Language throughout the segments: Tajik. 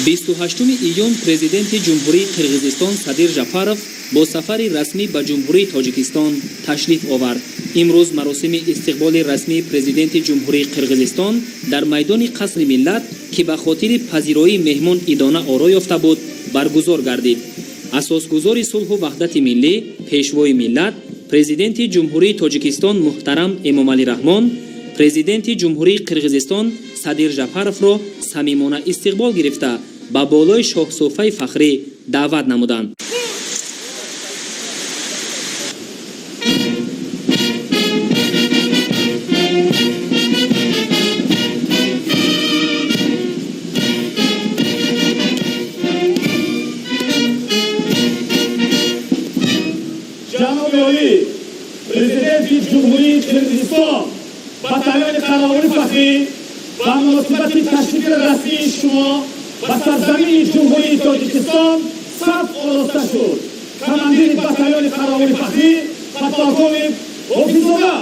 28 июн президенти ҷумҳурии Қирғизистон Садир Жафаров бо сафари расмӣ ба ҷумҳурии Тоҷикистон ташлиф овард. имрӯз маросими истиқболи расмии президенти ҷумҳурии Қирғизистон дар майдони қасри миллат, ки ба хотири пазироии меҳмон идона оро ёфта буд, баргузор гардид. асосгузори сулҳу ваҳдати миллӣ, пешвои миллат, президенти ҷумҳурии Тоҷикистон муҳтарам Эмомалӣ Раҳмон, президенти ҷумҳурии Қирғизистон Садир Жафаровро самимона истиқбол гирифта ба болои шоҳсӯфаи фахрӣ даъват намуданд. ҷаноби олӣ, президенти ҷумҳурии Қирғизистон ба талаби қарории фахрӣ ба муносибати ташрифи расмии шумо ба сарзамини ҷумҳурии Тоҷикистон саф ороста шуд. командири батальони қарории фахрӣ подполковник ҳофизода.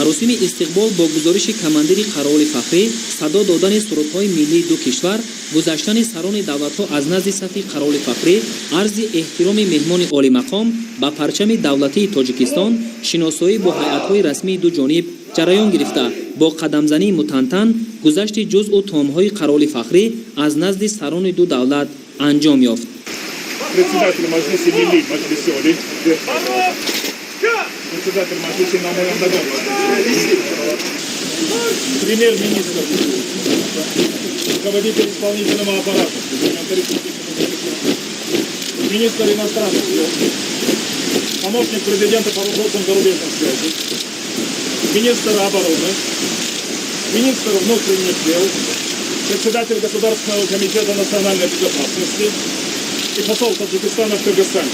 маросими истиқбол бо гузориши командири қарории фахрӣ, садо додани сурудҳои миллии ду кишвар, гузаштани сарони давлатҳо аз назди сафи қарории фахрӣ, арзи эҳтироми меҳмони олимақом ба парчами давлатии Тоҷикистон, шиносоӣ бо ҳайатҳои расмии ду ҷониб ҷараён гирифта, бо қадамзании мутантан гузашти ҷузъу томҳои қарории фахрӣ аз назди сарони ду давлат анҷом ёфт. Председатель Маҷлиси Миллии Маҷлиси Олӣ, председатель Маҷлиси намояндагон, премьер-министр, руководитель исполнительного аппарата, министр иностранных дел, помощник президента по вопросам зарубежной связи, министр обороны, министр внутренних дел, председатель Государственного комитета национальной безопасности и посол Таджикистана в Кыргызстане.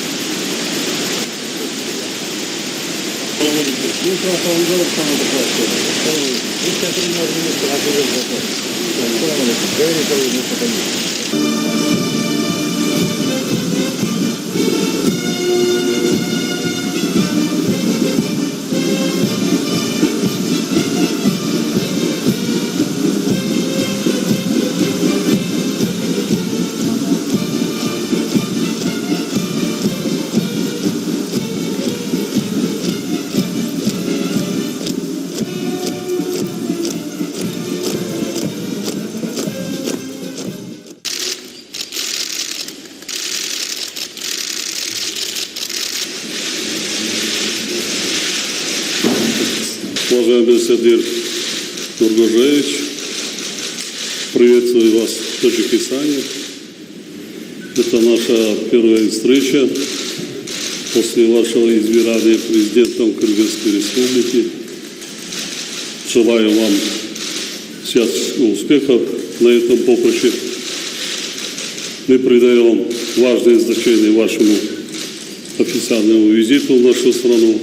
Уважаемый Садир Нургожевич, приветствую вас в Таджикистане. Это наша первая встреча после вашего избирания президентом Кыргызской Республики. Желаю вам всяческих успехов на этом поприще. Мы придаем важное значение вашему официальному визиту в нашу страну.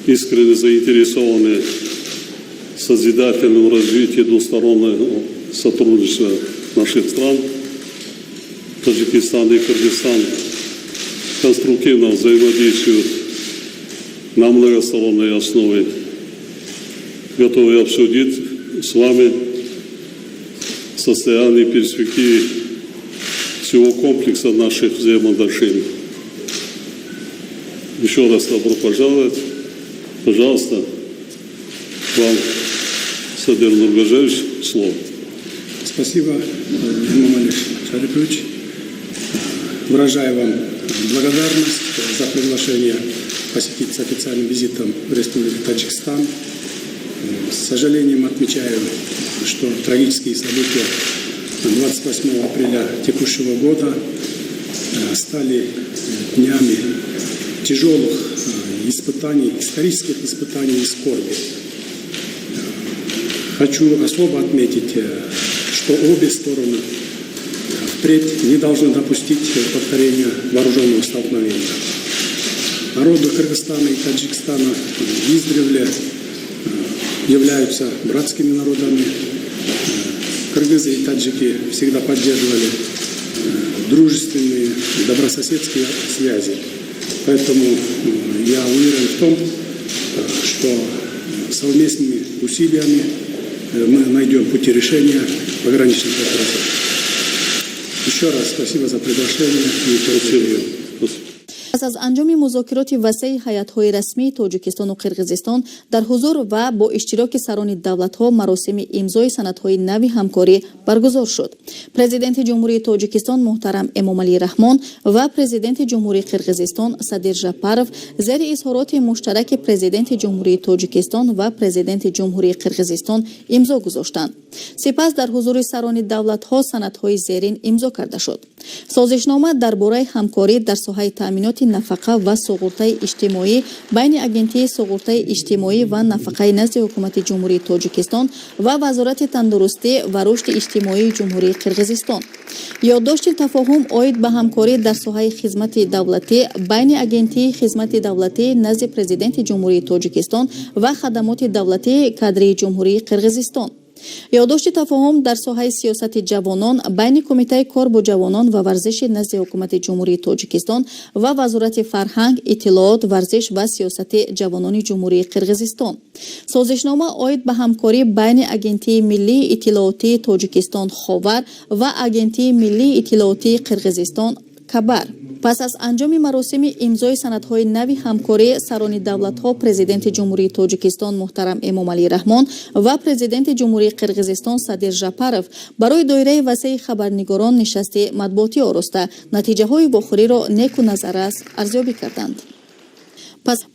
искренне заинтересованы в созидательном развитии двустороннего сотрудничества наших стран, Таджикистан и Кыргызстан, конструктивно взаимодействуют на многосторонней основе. Готовы обсудить с вами состояние и перспективы всего комплекса наших взаимоотношений. Еще раз добро пожаловать. Пожалуйста, вам, Садыр Нургажевич, слово. Спасибо, Имам Шарипович. Выражаю вам благодарность за приглашение посетить с официальным визитом в Республику Таджикистан. С сожалением отмечаю, что трагические события 28 апреля текущего года стали днями тяжелых испытаний, исторических испытаний и скорби. Хочу особо отметить, что обе стороны впредь не должны допустить повторения вооруженного столкновения. Народы Кыргызстана и Таджикистана издревле являются братскими народами. Кыргызы и таджики всегда поддерживали дружественные и добрососедские связи. Поэтому я уверен в том, что совместными усилиями мы найдем пути решения пограничных вопросов. Еще раз спасибо за приглашение и спасибо. پس از انجام مذاکرات وسیع هیئت‌های رسمی تاجیکستان و قرقیزستان در حضور و با اشتراک سران دولت‌ها مراسم امضای سندهای نوی همکاری برگزار شد. پرزیدنت جمهوری تاجیکستان محترم امامعلی رحمان و پرزیدنت جمهوری قرقیزستان صادر ژاپارov زیر اظهارات مشترک پرزیدنت جمهوری تاجیکستان و پرزیدنت جمهوری قرقیزستان امضا گذاشتند. سپس در حضور سران دولت‌ها سندهای زیرین امضا کرده شد. سازشنامه درباره همکاری در ساحه تامینات نفقه و سقوطی اجتماعی بین اگنتی سقوطی اجتماعی و نفقه نزد حکومت جمهوری تاجیکستان و وزارت تندرستی و رشد اجتماعی جمهوری قرقیزستان. یادداشت تفاهم عاید به همکاری در ساحه خدمت دولتی بین اگنتی خدمت دولتی نزد پرزیدنت جمهوری تاجیکستان و خدمات دولتی کادری جمهوری قرقیزستان. یادداشت تفاهم در ساحه سیاست جوانان بین کمیته کار با جوانان و ورزش نزد حکومت جمهوری تاجیکستان و وزارت فرهنگ، اطلاعات، ورزش و سیاست جوانان جمهوری قرقیزستان. سازشنامه عاید به همکاری بین اگنتی ملی اطلاعاتی تاجیکستان خاور و اگنتی ملی اطلاعاتی قرقیزستان کبر. پس از انجام مراسم امضای سندهای نوی همکاری سران دولت‌ها پرزیدنت جمهوری تاجیکستان محترم امامعلی رحمان و پرزیدنت جمهوری قرقیزستان صادر ژاپارov برای دایره وسیع خبرنگاران نشست مطبوعاتی آراسته نتیجه‌های واخوری را نیک و نظر ارزیابی کردند.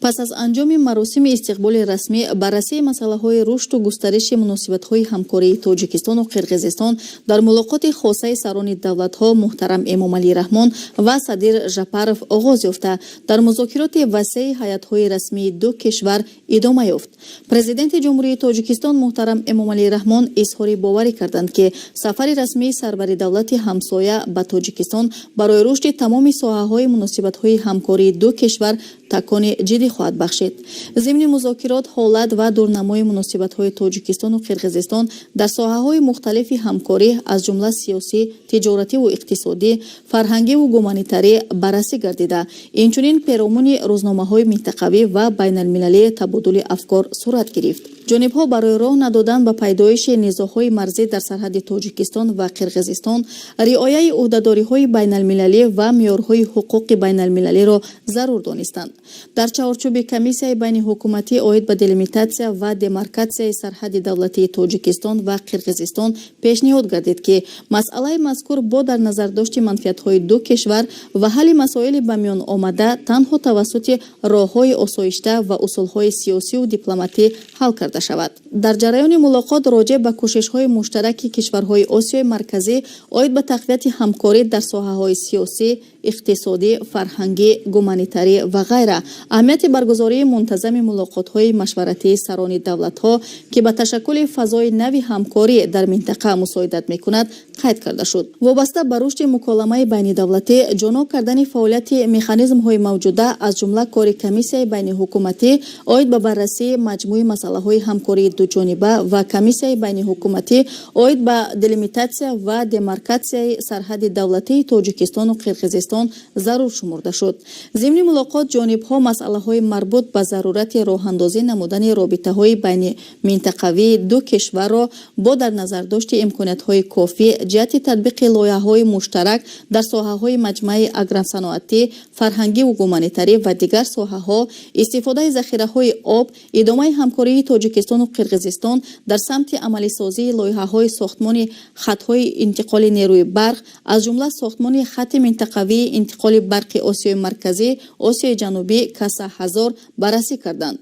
پس از انجام مراسم استقبال رسمی بررسی مسائل رشد و گسترش مناسبت‌های همکاری تاجیکستان و قرقیزستان در ملاقات خاصه سران دولت‌ها محترم امامعلی رحمان و صادر ژاپارov آغاز یافته در مذاکرات وسیع هیئت‌های رسمی دو کشور ادامه یافت. پرزیدنت جمهوری تاجیکستان محترم امامعلی رحمان اظهار باور کردند که سفر رسمی سرور دولت همسایه به تاجیکستان برای رشد تمام ساحه‌های مناسبت‌های همکاری دو کشور تکان جدی خواهد بخشید. ضمن مذاکرات حالت و دورنمای مناسبت‌های تاجیکستان و قرقیزستان در ساحه‌های مختلف همکاری از جمله سیاسی، تجارتی و اقتصادی، فرهنگی و گومانیتاری بررسی گردیده. اینچنین پیرامون روزنامه‌های منطقوی و بین‌المللی تبادل افکار صورت گرفت. جانب‌ها برای راه ندادن به پیدایش نزاع‌های مرزی در سرحد تاجیکستان و قرقیزستان رعایت عهده‌داری‌های بین‌المللی و معیارهای حقوق بین‌المللی را ضرور دانستند. در چارچوب کمیسیون بین حکومتی عاید به دلیمیتاسیا و دمارکاسیای سرحد دولتی تاجیکستان و قرقیزستان پیشنهاد گردید که مسئله مذکور با در نظر داشت منفعت‌های دو کشور و حل مسائل به میان آمده تنها توسط راه‌های آسایشته و اصول‌های سیاسی و دیپلماتی حل کرده карда шавад. дар ҷараёни мулоқот роҷеъ ба кӯшишҳои муштараки кишварҳои осиёи марказӣ оид ба тақвияти ҳамкорӣ дар соҳаҳои сиёсӣ, иқтисодӣ, фарҳангӣ, гуманитарӣ ва ғайра, аҳамияти баргузории мунтазами мулоқотҳои машваратии сарони давлатҳо ки ба ташаккули фазои нави ҳамкорӣ дар минтақа мусоидат мекунад қайд карда шуд. вобаста ба рушди муколамаи байнидавлатӣ, ҷоноб кардани фаъолияти механизмҳои мавҷуда аз ҷумла кори комиссияи байниҳукуматӣ оид ба баррасии маҷмӯи масъалаҳои ҳамкории дуҷониба ва комиссияи байниҳукуматӣ оид ба делимитатсия ва демаркатсияи сарҳади давлатии Тоҷикистону Қирғизистон зарур шумурда шуд. зимни мулоқот ҷонибҳо масъалаҳои марбут ба зарурати роҳандозӣ намудани робитаҳои байни минтақавии ду кишварро бо дар назардошти имкониятҳои кофӣ ҷиҳати татбиқи лоиҳаҳои муштарак дар соҳаҳои маҷмӯи агросаноатӣ, фарҳангиву гуманитарӣ ва дигар соҳаҳо, истифодаи захираҳои об, идомаи ҳамкории Тоҷикистону Қирғизистон дар самти амалисозии лоиҳаҳои сохтмони хатҳои интиқоли нерӯи барқ, аз ҷумла сохтмони хати минтақавии интиқоли барқи Осиёи марказӣ, Осиёи ҷанубӣ Каса-Ҳазор баррасӣ карданд.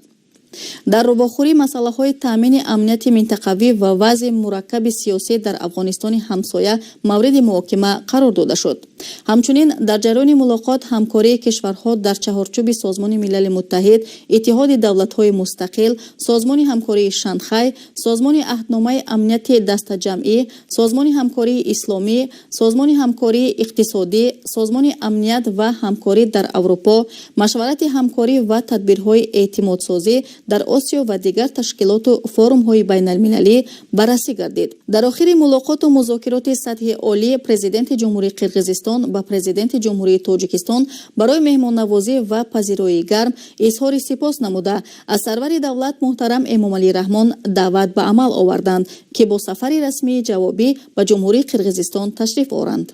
дар рӯбохӯрии масъалаҳои таъмини амнияти минтақавӣ ва вазъи мураккаби сиёсӣ дар Афғонистони ҳамсоя мавриди муҳокима қарор дода шуд. ҳамчунин дар ҷараёни мулоқот ҳамкории кишварҳо дар чаҳорчӯби Созмони Милали Муттаҳид, Иттиҳоди давлатҳои мустақил, Созмони ҳамкории Шанхай, Созмони аҳдномаи амнияти дастаҷамъӣ, Созмони ҳамкории исломӣ, Созмони ҳамкории иқтисодӣ, Созмони амният ва ҳамкорӣ дар Аврупо, Машварати ҳамкорӣ ва тадбирҳои эътимодсозӣ дар Осиё ва дигар ташкилоту форумҳои байналмилалӣ баррасӣ гардид. дар охири мулоқоту музокироти сатҳи олӣ Президенти Ҷумҳурии Қирғизистон ба Президенти Ҷумҳурии Тоҷикистон барои меҳмоннавозӣ ва пазироии гарм изҳори сипос намуда, аз сарвари давлат муҳтарам Эмомалӣ Раҳмон даъват ба амал оварданд, ки бо сафари расмии ҷавобӣ ба Ҷумҳурии Қирғизистон ташриф оранд.